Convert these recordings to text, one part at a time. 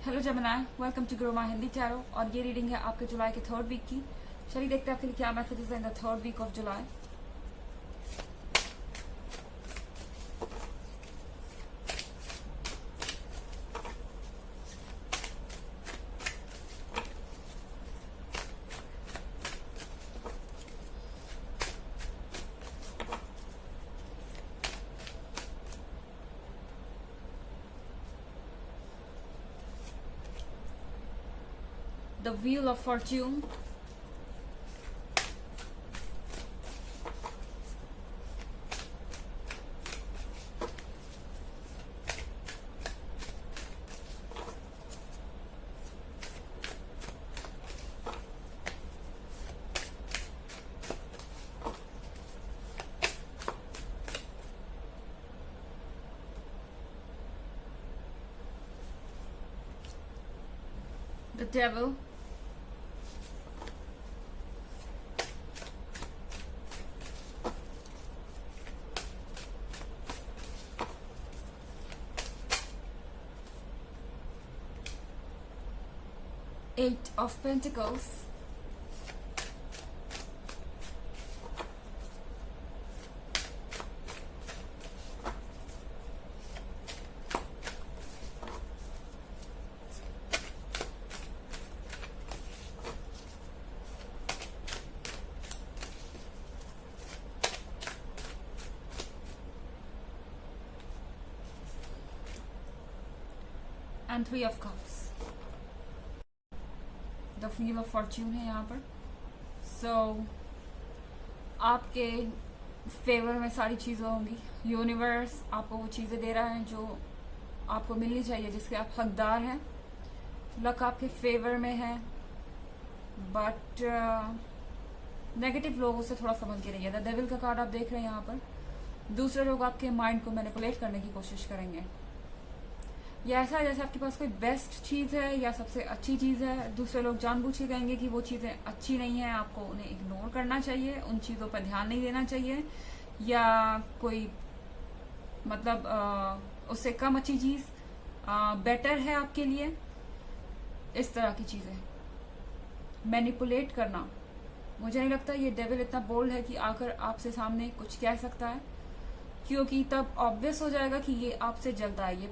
Hello जमनाय, welcome to grow my Hindi tarot. और ये रीडिंग है आपके जुलाई के थर्ड वीक की। चलिए देखते हैं आपके लिए क्या मैसेजेस हैं in the third week of July. The Wheel of Fortune, the Devil, Eight of Pentacles, and Three of Cups. The wheel of Fortune है यहाँ पर। सो आपके फेवर में सारी चीज़ें होंगी। यूनिवर्स आपको वो चीज़ें दे रहा है जो आपको मिलनी चाहिए, जिसके आप हकदार हैं। लक आपके फेवर में है, बट नेगेटिव लोगों से थोड़ा समझ के रहिए। द डेविल का कार्ड आप देख रहे हैं यहाँ पर। दूसरे लोग आपके माइंड को मैनिपुलेट करने की कोशिश करेंगे। या ऐसा है जैसे आपके पास कोई बेस्ट चीज़ है या सबसे अच्छी चीज़ है, दूसरे लोग जानबूझ के कहेंगे कि वो चीज़ें अच्छी नहीं है, आपको उन्हें इग्नोर करना चाहिए, उन चीज़ों पर ध्यान नहीं देना चाहिए, या कोई मतलब उससे कम अच्छी चीज़ बेटर है आपके लिए। इस तरह की चीज़ें मैनिपुलेट करना, मुझे नहीं लगता ये डेविल इतना बोल्ड है कि आकर आपसे सामने कुछ कह सकता है, क्योंकि तब ऑब्वियस हो जाएगा कि ये आपसे जल्द आए। ये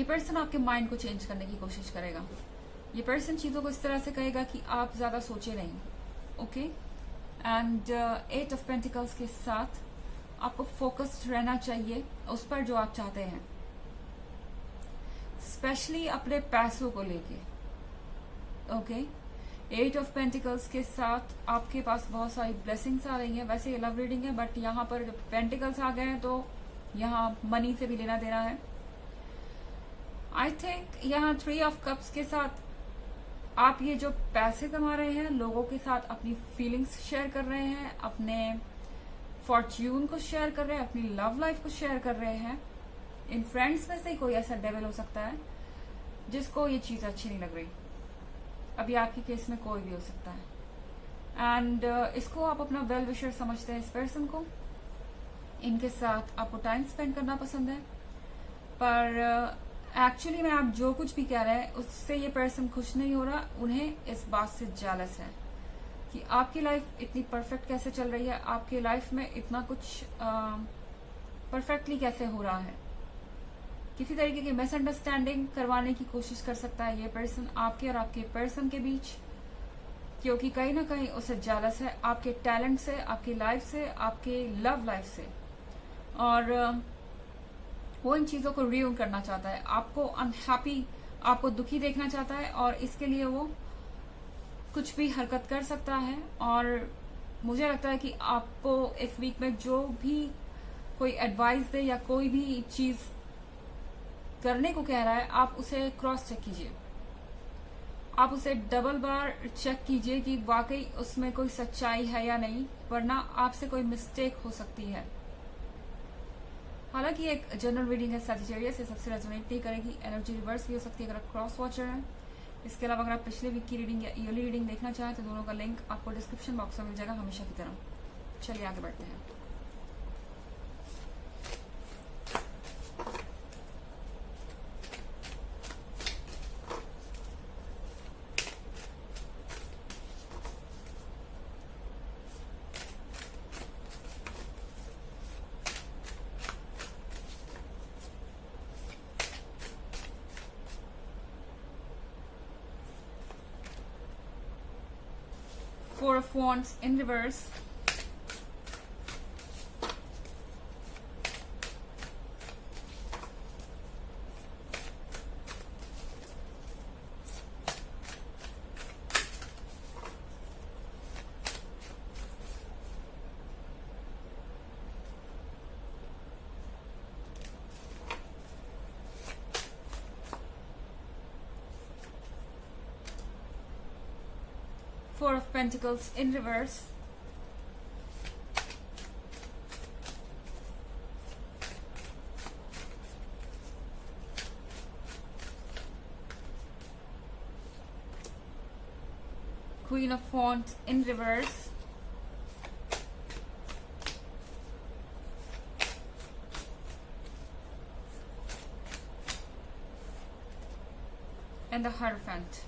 पर्सन आपके माइंड को चेंज करने की कोशिश करेगा। ये पर्सन चीज़ों को इस तरह से कहेगा कि आप ज़्यादा सोचे नहीं। Okay, and eight of pentacles के साथ आपको फोकस्ड रहना चाहिए उस पर जो आप चाहते हैं, स्पेशली अपने पैसों को लेके। ओके, एट ऑफ पेंटिकल्स के साथ आपके पास बहुत सारी ब्लेसिंग्स आ रही हैं। वैसे ये लव रीडिंग है, बट यहाँ पर जब पेंटिकल्स आ गए हैं तो यहाँ मनी से भी लेना देना है। आई थिंक यहाँ थ्री ऑफ कप्स के साथ आप ये जो पैसे कमा रहे हैं, लोगों के साथ अपनी फीलिंग्स शेयर कर रहे हैं, अपने फॉर्च्यून को शेयर कर रहे हैं, अपनी लव लाइफ को शेयर कर रहे हैं। इन फ्रेंड्स में से कोई ऐसा डेविल हो सकता है जिसको ये चीज अच्छी नहीं लग रही। अभी आपके केस में कोई भी हो सकता है, एंड इसको आप अपना वेल विशर समझते हैं। इस पर्सन को, इनके साथ आपको टाइम स्पेंड करना पसंद है, पर एक्चुअली में आप जो कुछ भी कह रहे हैं उससे ये पर्सन खुश नहीं हो रहा। उन्हें इस बात से जेलस है कि आपकी लाइफ इतनी परफेक्ट कैसे चल रही है, आपकी लाइफ में इतना कुछ परफेक्टली कैसे हो रहा है। किसी तरीके की मिसअंडरस्टैंडिंग करवाने की कोशिश कर सकता है ये पर्सन आपके और आपके पर्सन के बीच, क्योंकि कहीं ना कहीं उसे जेलस है आपके टैलेंट से, आपकी लाइफ से, आपके लव लाइफ से, और वो इन चीजों को रियून करना चाहता है। आपको अनहैप्पी, आपको दुखी देखना चाहता है, और इसके लिए वो कुछ भी हरकत कर सकता है। और मुझे लगता है कि आपको इस वीक में जो भी कोई एडवाइस दे या कोई भी चीज करने को कह रहा है, आप उसे क्रॉस चेक कीजिए। आप उसे डबल बार चेक कीजिए कि वाकई उसमें कोई सच्चाई है या नहीं, वरना आपसे कोई मिस्टेक हो सकती है। हालांकि एक जनरल रीडिंग है, सैजिटेरियस से सबसे रेजोनेट नहीं करेगी। एनर्जी रिवर्स भी हो सकती है अगर आप क्रॉस वॉचर हैं। इसके अलावा अगर आप पिछले वीक की रीडिंग या ईयरली रीडिंग देखना चाहें तो दोनों का लिंक आपको डिस्क्रिप्शन बॉक्स में मिल जाएगा, हमेशा की तरह। चलिए आगे बढ़ते हैं। Four of Wands in reverse. Four of Pentacles in reverse. Queen of Wands in reverse. And the Hierophant.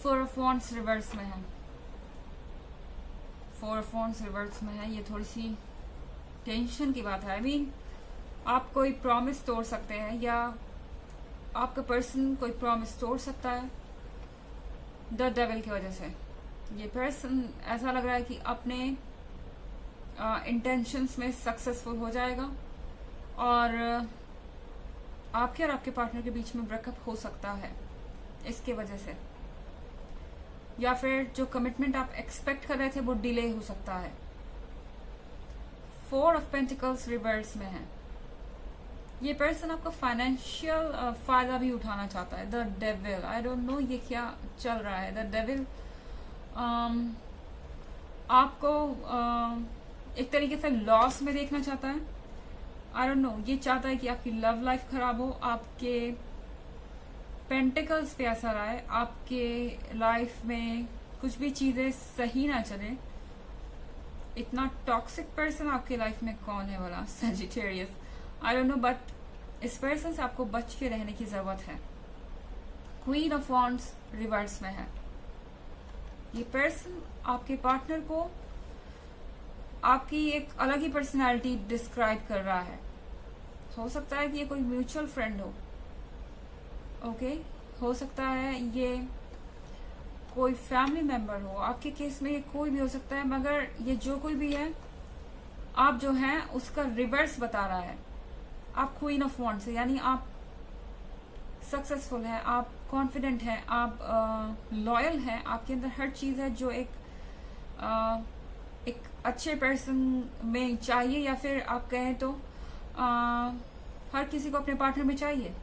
Four of wands reverse में है. फोर ऑफ वॉन्ड्स रिवर्स में है. ये थोड़ी सी टेंशन की बात है. आई मीन आप कोई प्रॉमिस तोड़ सकते हैं या आपका पर्सन कोई प्रॉमिस तोड़ सकता है द डेविल की वजह से. ये पर्सन ऐसा लग रहा है कि अपने इंटेंशंस में सक्सेसफुल हो जाएगा और आपके और आपके पार्टनर के बीच में ब्रेकअप हो सकता है इसके वजह से, या फिर जो कमिटमेंट आप एक्सपेक्ट कर रहे थे वो डिले हो सकता है. फोर ऑफ पेंटिकल्स रिवर्स में है. ये पर्सन आपका फाइनेंशियल फायदा भी उठाना चाहता है. The devil, I don't know ये क्या चल रहा है. द डेविल आपको एक तरीके से लॉस में देखना चाहता है. आई डोंट नो, ये चाहता है कि आपकी लव लाइफ खराब हो, आपके पेंटिकल्स पे असर आए, आपके लाइफ में कुछ भी चीजें सही ना चले. इतना टॉक्सिक पर्सन आपके लाइफ में कौन है वाला? Sagittarius. I don't know, but इस पर्सन से आपको बच के रहने की जरूरत है. क्वीन ऑफ वॉन्ड्स रिवर्स में है. ये पर्सन आपके पार्टनर को आपकी एक अलग ही पर्सनालिटी डिस्क्राइब कर रहा है. हो सकता है कि ये कोई म्यूचुअल फ्रेंड हो. ओके, हो सकता है ये कोई फैमिली मेंबर हो. आपके केस में ये कोई भी हो सकता है, मगर ये जो कोई भी है, आप जो है उसका रिवर्स बता रहा है. आप क्वीन ऑफ वॉन्ड्स से, यानी आप सक्सेसफुल है, आप कॉन्फिडेंट है, आप लॉयल है, आपके अंदर हर चीज है जो एक अच्छे पर्सन में चाहिए, या फिर आप कहें तो हर किसी को अपने पार्टनर में चाहिए.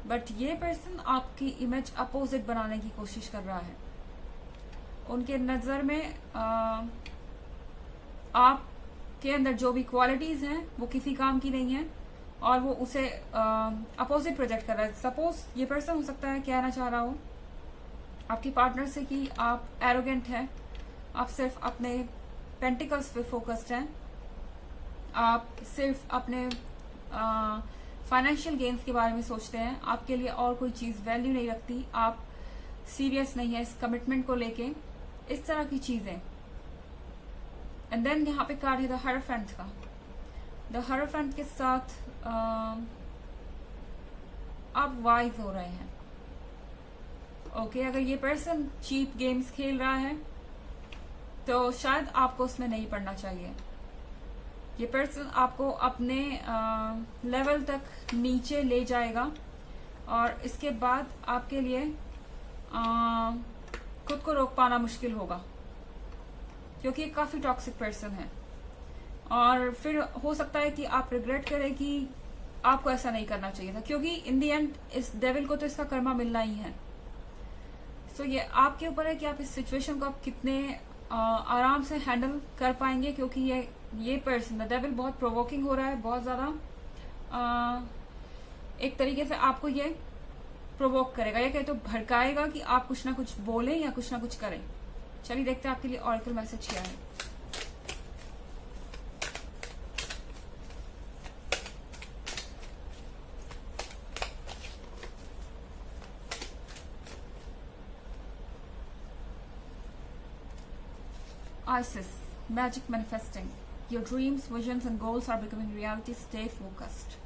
बट ये पर्सन आपकी इमेज अपोजिट बनाने की कोशिश कर रहा है. उनके नजर में आपके अंदर जो भी क्वालिटीज हैं वो किसी काम की नहीं है और वो उसे अपोजिट प्रोजेक्ट कर रहा है. सपोज ये पर्सन हो सकता है कहना चाह रहा हो आपके पार्टनर से कि आप एरोगेंट हैं, आप सिर्फ अपने पेंटिकल्स पे फोकस्ड हैं, आप सिर्फ अपने फाइनेंशियल गेन्स के बारे में सोचते हैं, आपके लिए और कोई चीज वैल्यू नहीं रखती, आप सीरियस नहीं है इस कमिटमेंट को लेके, इस तरह की चीजें. एंड देन यहाँ पे कार्ड है द हायरोफेंट का. द हायरोफेंट के साथ आप वाइज हो रहे हैं. ओके, अगर ये पर्सन चीप गेम्स खेल रहा है तो शायद आपको उसमें नहीं पड़ना चाहिए. ये पर्सन आपको अपने लेवल तक नीचे ले जाएगा और इसके बाद आपके लिए खुद को रोक पाना मुश्किल होगा, क्योंकि ये काफी टॉक्सिक पर्सन है. और फिर हो सकता है कि आप रिग्रेट करें कि आपको ऐसा नहीं करना चाहिए था, क्योंकि इन दी एंड इस डेविल को तो इसका कर्मा मिलना ही है. सो ये आपके ऊपर है कि आप इस सिचुएशन को आप कितने आराम से हैंडल कर पाएंगे, क्योंकि ये पर्सन द डेविल बहुत प्रोवोकिंग हो रहा है, बहुत ज्यादा एक तरीके से आपको ये प्रोवोक करेगा, या कहे तो भड़काएगा कि आप कुछ ना कुछ बोलें या कुछ ना कुछ करें. चलिए देखते हैं आपके लिए ऑरेकल मैसेज क्या है. Isis, magic manifesting. Your dreams, visions and goals are becoming reality. Stay focused.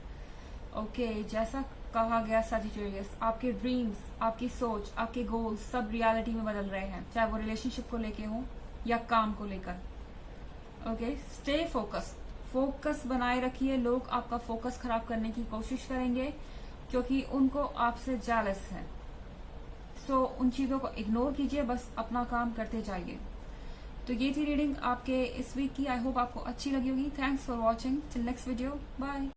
Okay, जैसा कहा गया सजिटेरियस, आपके ड्रीम्स, आपकी सोच, आपके गोल्स सब रियलिटी में बदल रहे हैं, चाहे वो रिलेशनशिप को लेके हो या काम को लेकर। ओके, स्टे फोकस बनाए रखिए। लोग आपका फोकस खराब करने की कोशिश करेंगे क्योंकि उनको आपसे जेलस है। सो उन चीजों को इग्नोर कीजिए, बस अपना काम करते जाइए। तो ये थी रीडिंग आपके इस वीक की। आई होप आपको अच्छी लगी होगी। Thanks for watching. Till next video, bye.